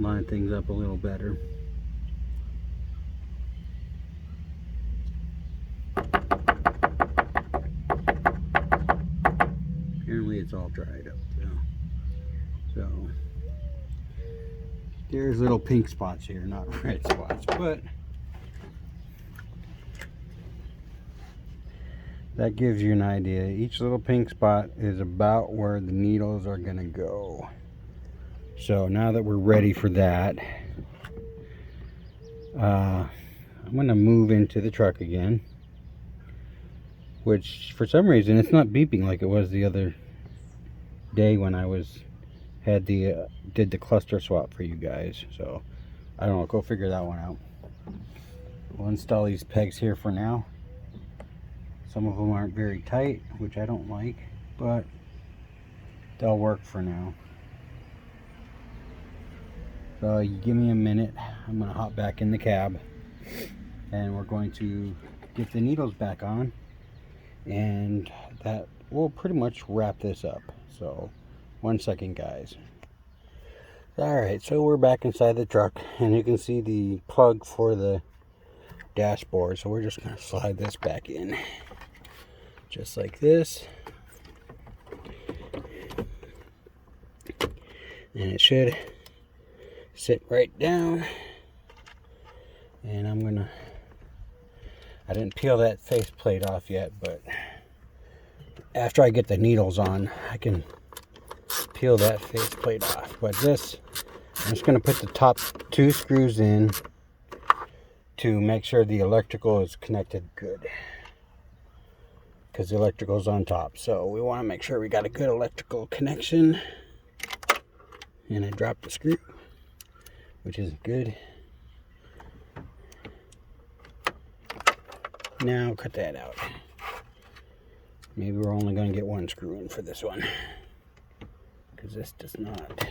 line things up a little better. Apparently it's all dried up now. So there's little pink spots here, not red spots, but that gives you an idea. Each little pink spot is about where the needles are gonna go. So now that we're ready for that, I'm gonna move into the truck again, which for some reason it's not beeping like it was the other day when I did the cluster swap for you guys. So I don't know, go figure that one out. We'll install these pegs here for now. Some of them aren't very tight, which I don't like, but they'll work for now. So you give me a minute, I'm gonna hop back in the cab and we're going to get the needles back on, and that will pretty much wrap this up. So 1 second, guys. Alright, so we're back inside the truck and you can see the plug for the dashboard. So we're just going to slide this back in just like this, and it should sit right down. And I didn't peel that faceplate off yet, but after I get the needles on I can peel that faceplate off. But this, I'm just going to put the top 2 screws in to make sure the electrical is connected good, because the electrical is on top. So we want to make sure we got a good electrical connection. And I dropped the screw, which isn't good. Now cut that out. Maybe we're only going to get 1 screw in for this one, because this does not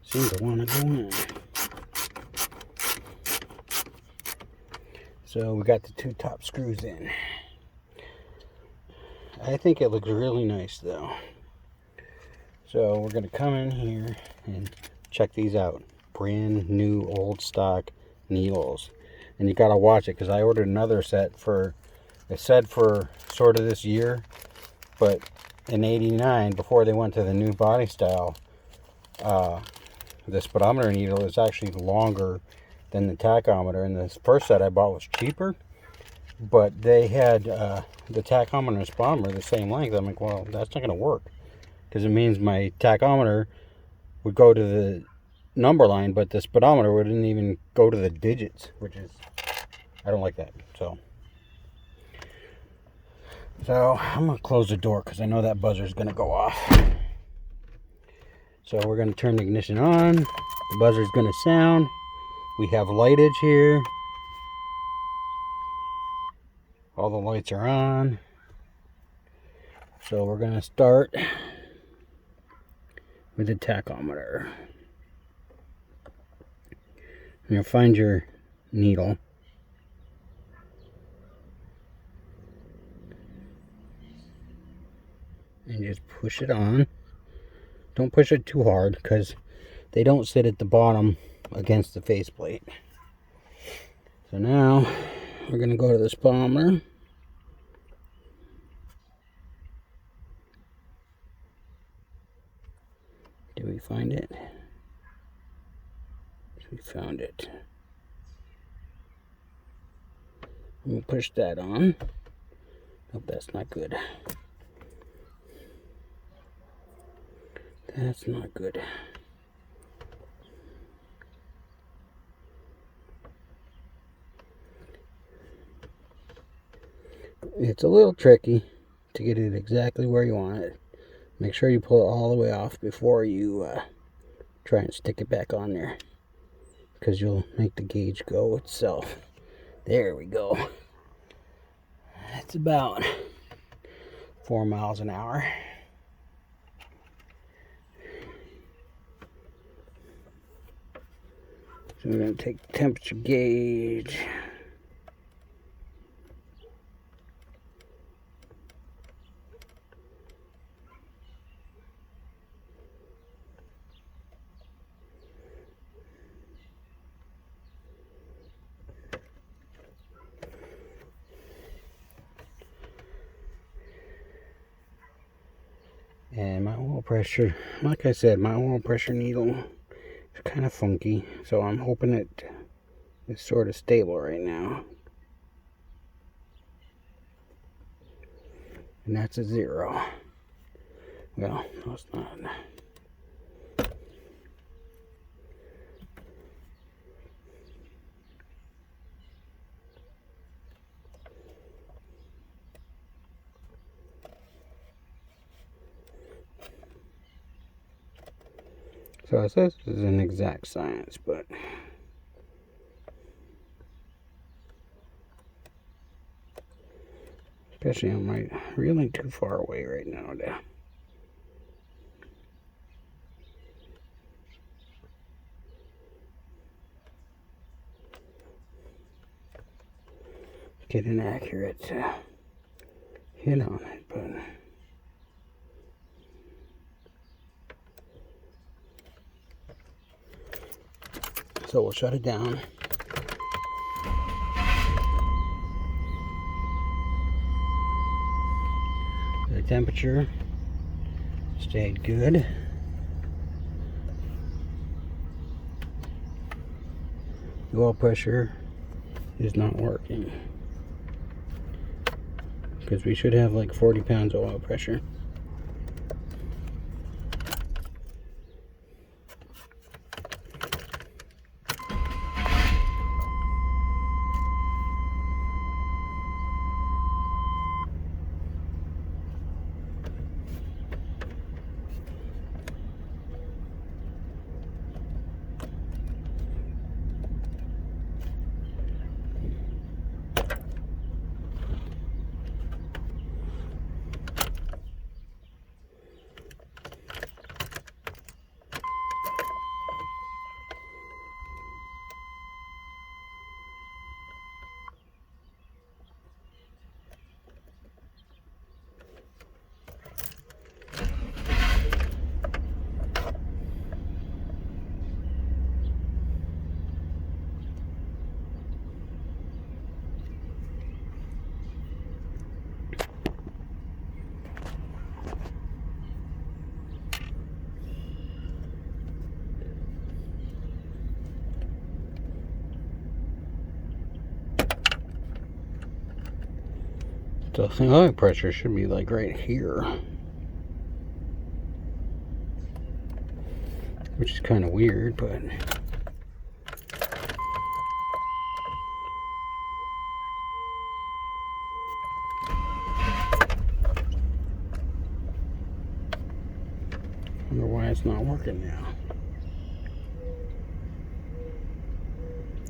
seem to want to go in. So we got the 2 top screws in. I think it looks really nice though. So we're going to come in here and check these out. Brand new old stock needles. And you got to watch it, because I ordered another set it said for sort of this year, but in '89, before they went to the new body style, the speedometer needle is actually longer than the tachometer. And this first set I bought was cheaper, but they had the tachometer and speedometer the same length. I'm like, well, that's not going to work, because it means my tachometer would go to the number line, but the speedometer wouldn't even go to the digits, which is, I don't like that. So I'm going to close the door, because I know that buzzer is going to go off. So we're going to turn the ignition on. The buzzer is going to sound. We have lightage here. All the lights are on. So we're going to start with the tachometer. You're going to find your needle. And just push it on. Don't push it too hard, because they don't sit at the bottom against the faceplate. So now we're going to go to the speedometer. Did we find it? We found it. I'm going to push that on. Nope, that's not good. That's not good. It's a little tricky to get it exactly where you want it. Make sure you pull it all the way off before you try and stick it back on there, because you'll make the gauge go itself. There we go. It's about 4 miles an hour. So we're going to take the temperature gauge. And my oil pressure, like I said, my oil pressure needle is kind of funky, so I'm hoping it is sort of stable right now. And that's a 0. Well, no, it's not. So it says this is an exact science, but especially I'm really too far away right now to get an accurate hit on it, but so we'll shut it down. The temperature stayed good. The oil pressure is not working, because we should have like 40 pounds of oil pressure. So the oil pressure should be like right here, which is kind of weird, but I wonder why it's not working now.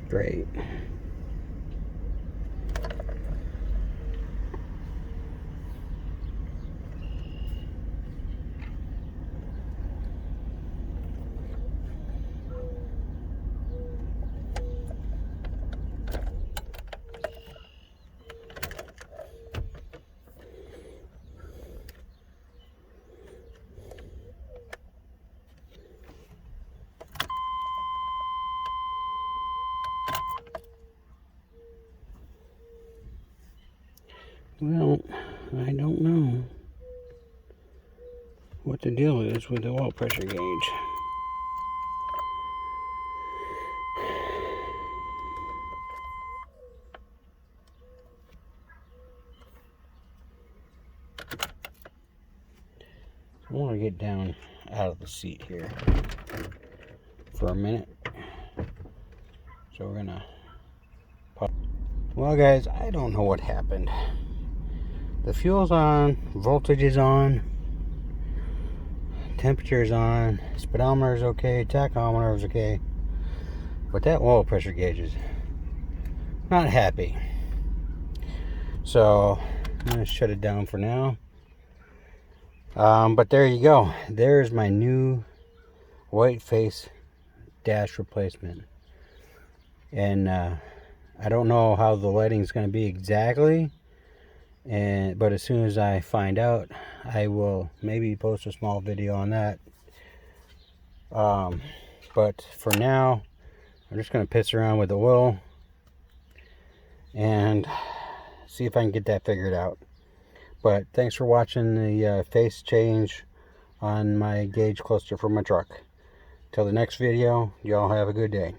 Great. Well, I don't know what the deal is with the oil pressure gauge. I want to get down out of the seat here for a minute. So we're gonna pop. Well guys, I don't know what happened. The fuel's on, voltage is on, temperature is on, speedometer is okay, tachometer is okay, but that oil pressure gauge is not happy. So I'm gonna shut it down for now. But there you go. There's my new white face dash replacement. And I don't know how the lighting is going to be exactly, but as soon as I find out, I will maybe post a small video on that. But for now, I'm just going to piss around with the oil and see if I can get that figured out. But thanks for watching the face change on my gauge cluster for my truck. Till the next video, y'all have a good day.